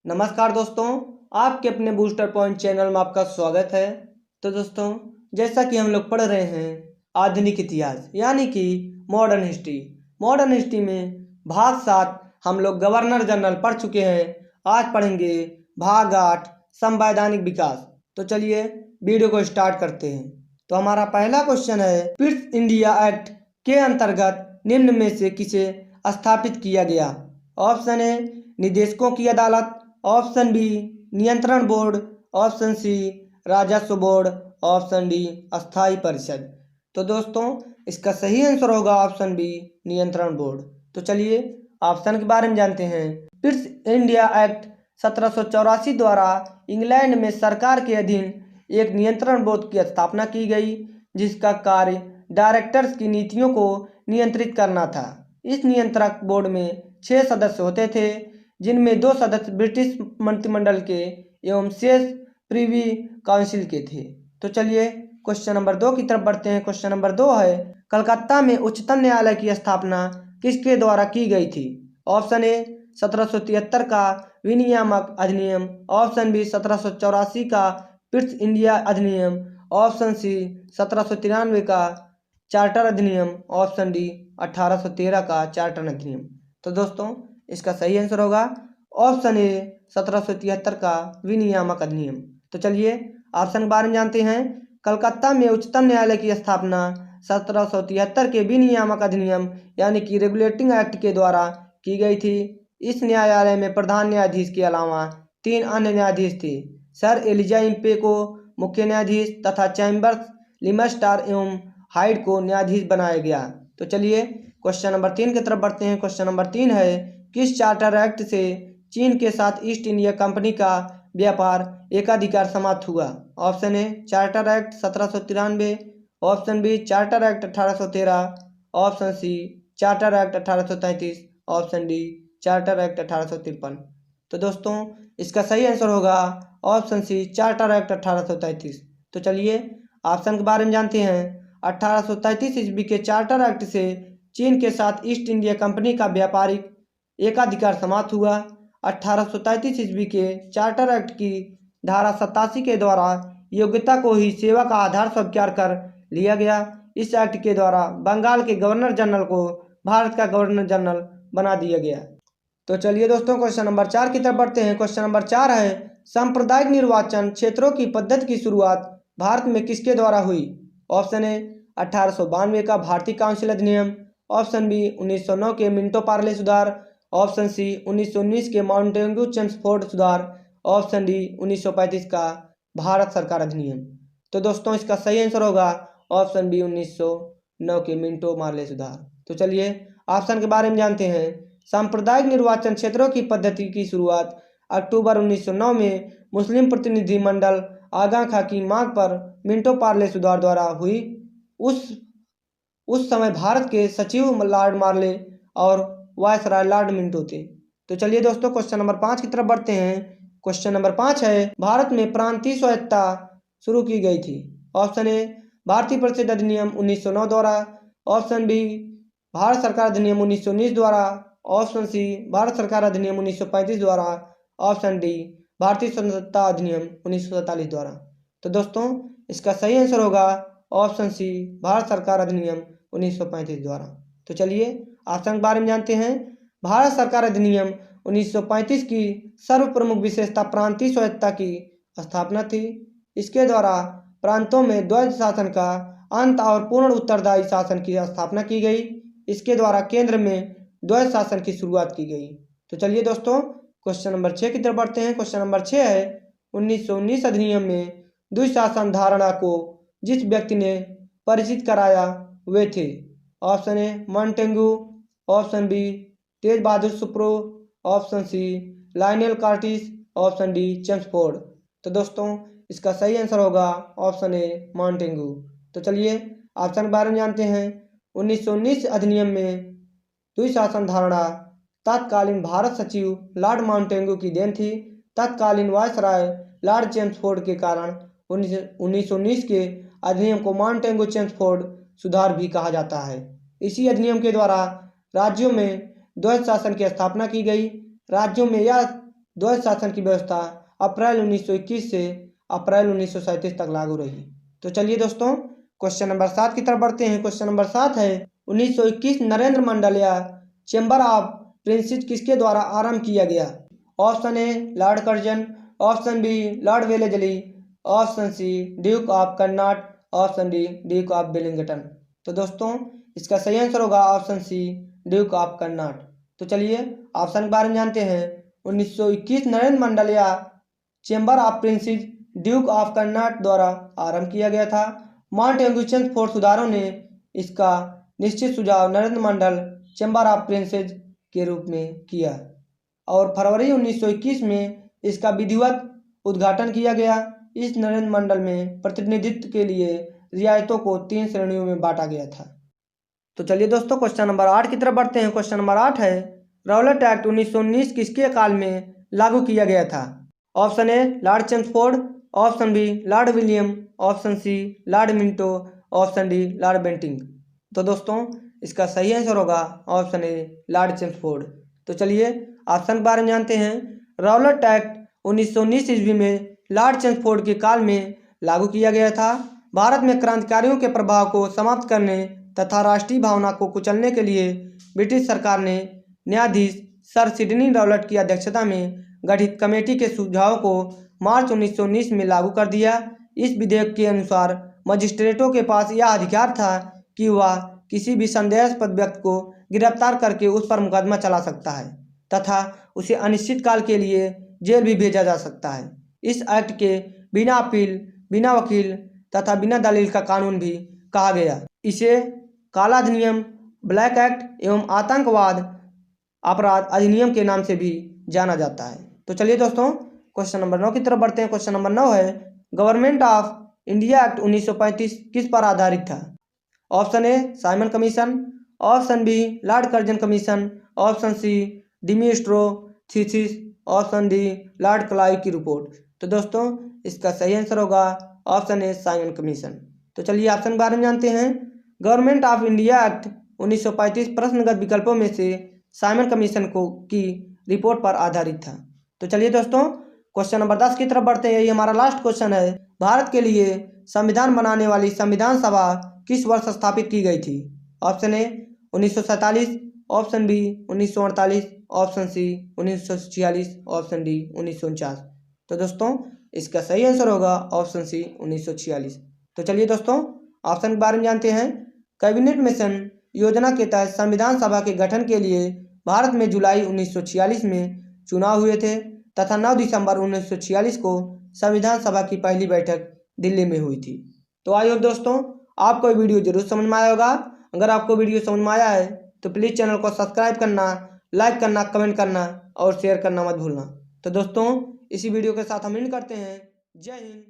नमस्कार दोस्तों, आपके अपने बूस्टर पॉइंट चैनल में आपका स्वागत है। तो दोस्तों, जैसा कि हम लोग पढ़ रहे हैं आधुनिक इतिहास यानी कि मॉडर्न हिस्ट्री। मॉडर्न हिस्ट्री में भाग 7 हम लोग गवर्नर जनरल पढ़ चुके हैं। आज पढ़ेंगे भाग 8 संवैधानिक विकास। तो चलिए वीडियो को स्टार्ट करते हैं। तो हमारा पहला क्वेश्चन है, पिट्स इंडिया एक्ट के अंतर्गत निम्न में से किसे स्थापित किया गया? ऑप्शन ए निदेशकों की अदालत, ऑप्शन बी नियंत्रण बोर्ड, ऑप्शन सी राजस्व बोर्ड, ऑप्शन डी अस्थाई परिषद। तो दोस्तों, इसका सही आंसर होगा ऑप्शन बी नियंत्रण बोर्ड। तो चलिए ऑप्शन के बारे में जानते हैं। पिट्स इंडिया एक्ट 1784 द्वारा इंग्लैंड में सरकार के अधीन एक नियंत्रण बोर्ड की स्थापना की गई, जिसका कार्य डायरेक्टर्स की नीतियों को नियंत्रित करना था। इस नियंत्रक बोर्ड में 6 सदस्य होते थे, जिनमें 2 सदस्य ब्रिटिश मंत्रिमंडल के एवं शेष प्रिवी काउंसिल के थे। तो चलिए क्वेश्चन नंबर 2 की तरफ बढ़ते हैं। क्वेश्चन नंबर 2 है, कलकत्ता में उच्चतम न्यायालय की स्थापना किसके द्वारा की गई थी? ऑप्शन ए 1773 का विनियामक अधिनियम, ऑप्शन बी 1784 का पिट्स इंडिया अधिनियम, ऑप्शन सी 1793 का चार्टर अधिनियम, ऑप्शन डी 1813 का चार्टर अधिनियम। तो दोस्तों, इसका सही आंसर होगा ऑप्शन ए 1773 का विनियामक अधिनियम। तो चलिए ऑप्शन के बारे में जानते हैं। कलकत्ता में उच्चतम न्यायालय की स्थापना 1773 के विनियामक अधिनियम यानी कि रेगुलेटिंग एक्ट के द्वारा की गई थी। इस न्यायालय में प्रधान न्यायाधीश के अलावा 3 अन्य न्यायाधीश थे। सर एलिजा इम्पेको मुख्य न्यायाधीश तथा चैम्बर्स लिमस्टार एवं हाइड को न्यायाधीश बनाया गया। तो चलिए क्वेश्चन नंबर 3 की तरफ बढ़ते हैं। क्वेश्चन नंबर 3 है, किस चार्टर एक्ट से चीन के साथ ईस्ट इंडिया कंपनी का व्यापार एकाधिकार समाप्त हुआ? Option A charter act 1793, option B charter act 1813, option C charter act 1833, option D charter act 1853। तो दोस्तों, इसका सही आंसर होगा ऑप्शन सी चार्टर एक्ट 1833। तो चलिए ऑप्शन के बारे में जानते हैं। 1833 ईस्वी के चार्टर एक्ट से चीन के साथ ईस्ट इंडिया कंपनी का व्यापारिक एकाधिकार समाप्त हुआ। 1833 ईस्वी के चार्टर एक्ट की धारा 87 के द्वारा योग्यता को ही सेवा का आधार स्वीकार कर लिया गया। इस एक्ट के द्वारा बंगाल के गवर्नर जनरल को भारत का गवर्नर जनरल बना दिया गया। तो चलिए दोस्तों, क्वेश्चन नंबर 4 की तरफ बढ़ते हैं। क्वेश्चन नंबर 4 है, सांप्रदायिक निर्वाचन क्षेत्रों की पद्धति की शुरुआत भारत में किसके द्वारा हुई? ऑप्शन ए 1892 का भारतीय काउंसिल अधिनियम, ऑप्शन बी 1909 के मिंटो पार्ले सुधार, ऑप्शन सी 1919 के माउंटेन्यू चेम्सफोर्ड सुधार, ऑप्शन डी 1935 का भारत सरकार अधिनियम। तो दोस्तों, इसका सही आंसर होगा ऑप्शन बी 1909 के मिंटो मार्ले सुधार। तो चलिए ऑप्शन के बारे में जानते हैं। सांप्रदायिक निर्वाचन क्षेत्रों की पद्धति की शुरुआत अक्टूबर 1909 में मुस्लिम प्रतिनिधिमंडल आगा खां की मांग पर मिंटो पार्ले सुधार द्वारा हुई। उस समय भारत के सचिव लॉर्ड मार्ले और वायसराय लॉर्ड मिंटो थे। तो चलिए दोस्तों, क्वेश्चन नंबर 5 की तरफ बढ़ते हैं। क्वेश्चन नंबर 5 है, भारत में प्रांतीय स्वायत्तता शुरू की गई थी? ऑप्शन ए भारतीय परिषद अधिनियम 1909 द्वारा, ऑप्शन बी भारत सरकार अधिनियम 1919 द्वारा, ऑप्शन सी भारत सरकार अधिनियम 1935 द्वारा, ऑप्शन डी भारतीय स्वतंत्रता अधिनियम 1947 द्वारा। तो दोस्तों, इसका सही आंसर होगा ऑप्शन सी भारत सरकार अधिनियम 1935 द्वारा। तो चलिए ऑप्शन के बारे में जानते हैं। भारत सरकार अधिनियम 1935 की सर्व प्रमुख विशेषता प्रांतीय स्वायत्तता की स्थापना थी। इसके द्वारा प्रांतों में द्वैध शासन का अंत और पूर्ण उत्तरदायी शासन की स्थापना की गई। इसके द्वारा केंद्र में द्वैध शासन की शुरुआत की गई। तो चलिए दोस्तों, क्वेश्चन नंबर 6 की तरफ बढ़ते हैं। क्वेश्चन नंबर 6 है, 1919 अधिनियम में द्विशासन धारणा को जिस व्यक्ति ने परिचित कराया वे थे? Option A Montagu, option B Tej Bahadur Sapru, option C Lionel Curtis, option D Chelmsford. तो दोस्तों, इसका सही आंसर होगा ऑप्शन ए मॉन्टेग्यू। तो चलिए ऑप्शन के बारे में जानते हैं। 1919 अधिनियम में द्विशासन धारणा तत्कालीन भारत सचिव लॉर्ड माउंटेग्यू की देन थी। तत्कालीन वायसराय लॉर्ड चेम्सफोर्ड के कारण 1919 के अधिनियम को माउंटेग्यू चेम्सफोर्ड सुधार भी कहा जाता है। इसी अधिनियम के द्वारा राज्यों में द्वैध शासन की स्थापना की गई। राज्यों में यह द्वैध शासन की व्यवस्था अप्रैल 1921 से अप्रैल 1937 तक लागू रही। तो चलिए दोस्तों क्वेश्चन नंबर 7 की तरफ बढ़ते हैं। क्वेश्चन नंबर 7 है 1921 नरेंद्र मंडल या चैम्बर ऑफ प्रिंसेस किसके द्वारा आरंभ किया गया? Option A Lord Curzon, option B Lord Wellesley, option C Duke of Connaught, option D Duke of Wellington. तो दोस्तों इसका सही आंसर होगा option C Duke of Connaught. तो चलिए ऑप्शन के बारे में जानते हैं। 1921 नरेंद्र मंडल या chamber of princess Duke of Karnat द्वारा आरंभ किया गया था। माउंटेगुशन फोर्ट सुधारों ने इसका निश्चित सुझाव नरेंद्र मंडल चैम्बर ऑफ प्रिंसेस के रूप में किया और फरवरी 1921 में इसका विधिवत उद्घाटन किया गया। इस नरेंद्र मंडल में प्रतिनिधित्व के लिए रियायतों को 3 श्रेणियों में बांटा गया था। तो चलिए दोस्तों क्वेश्चन नंबर 8 की तरफ बढ़ते हैं। क्वेश्चन नंबर 8 है राउलेट एक्ट 1919 किसके काल में लागू किया गया था? Option A Lord Chelmsford, option B Lord William, option C Lord Minto, option D Lord Bentinck. तो दोस्तों इसका सही आंसर होगा ऑप्शन ए लॉर्ड चेम्सफोर्ड। तो चलिए ऑप्शन के बारे में जानते हैं। राउलेट एक्ट 1919 ईस्वी में लॉर्ड चेम्सफोर्ड के काल में लागू किया गया था। भारत में क्रांतिकारियों के प्रभाव को समाप्त करने तथा राष्ट्रीय भावना को कुचलने के लिए ब्रिटिश सरकार ने न्यायाधीश सर सिडनी राउलेट की अध्यक्षता में गठित कमेटी के सुझाव को मार्च 1919 में लागू कर दिया। इस विधेयक के अनुसार मजिस्ट्रेटों के पास यह अधिकार था कि वह किसी भी संदेहास्पद व्यक्ति को गिरफ्तार करके उस पर मुकदमा चला सकता है तथा उसे अनिश्चित काल के लिए जेल भी भेजा जा सकता है। इस एक्ट के बिना अपील, बिना वकील तथा बिना दलील का कानून भी कहा गया। इसे काला अधिनियम, ब्लैक एक्ट एवं आतंकवाद अपराध अधिनियम के नाम से भी जाना जाता है। तो चलिए दोस्तों क्वेश्चन नंबर 9 की तरफ बढ़ते हैं। क्वेश्चन नंबर 9 है गवर्नमेंट ऑफ इंडिया एक्ट 1935 किस पर आधारित था? Option A Simon Commission, option B Lord Curzon Commission, option C Dimitrov thesis, option D Lord Clive की रिपोर्ट। तो दोस्तों इसका सही आंसर होगा ऑप्शन ए साइमन कमीशन। तो चलिए ऑप्शन के बारे में जानते हैं। गवर्नमेंट ऑफ इंडिया एक्ट 1935 प्रश्नगत विकल्पों में से साइमन कमीशन की रिपोर्ट पर आधारित था। तो चलिए दोस्तों क्वेश्चन नंबर 10 की तरफ बढ़ते हैं। यही हमारा लास्ट क्वेश्चन है। भारत के लिए संविधान बनाने वाली संविधान सभा किस वर्ष स्थापित की गई थी? Option A 1947, option B 1948, option C 1946, option D 1949। तो दोस्तों इसका सही आंसर होगा ऑप्शन सी 1946। तो चलिए दोस्तों ऑप्शन के बारे में जानते हैं। कैबिनेट मिशन योजना के तहत संविधान सभा के गठन के लिए भारत में जुलाई 1946 में चुनाव हुए थे तथा 9 दिसंबर 1946 को संविधान सभा की पहली बैठक दिल्ली में हुई थी। तो आई होप दोस्तों आपको ये वीडियो जरूर समझ में आया होगा। अगर आपको वीडियो समझ में आया है तो प्लीज़ चैनल को सब्सक्राइब करना, लाइक करना, कमेंट करना और शेयर करना मत भूलना। तो दोस्तों इसी वीडियो के साथ हम एंड करते हैं। जय हिंद।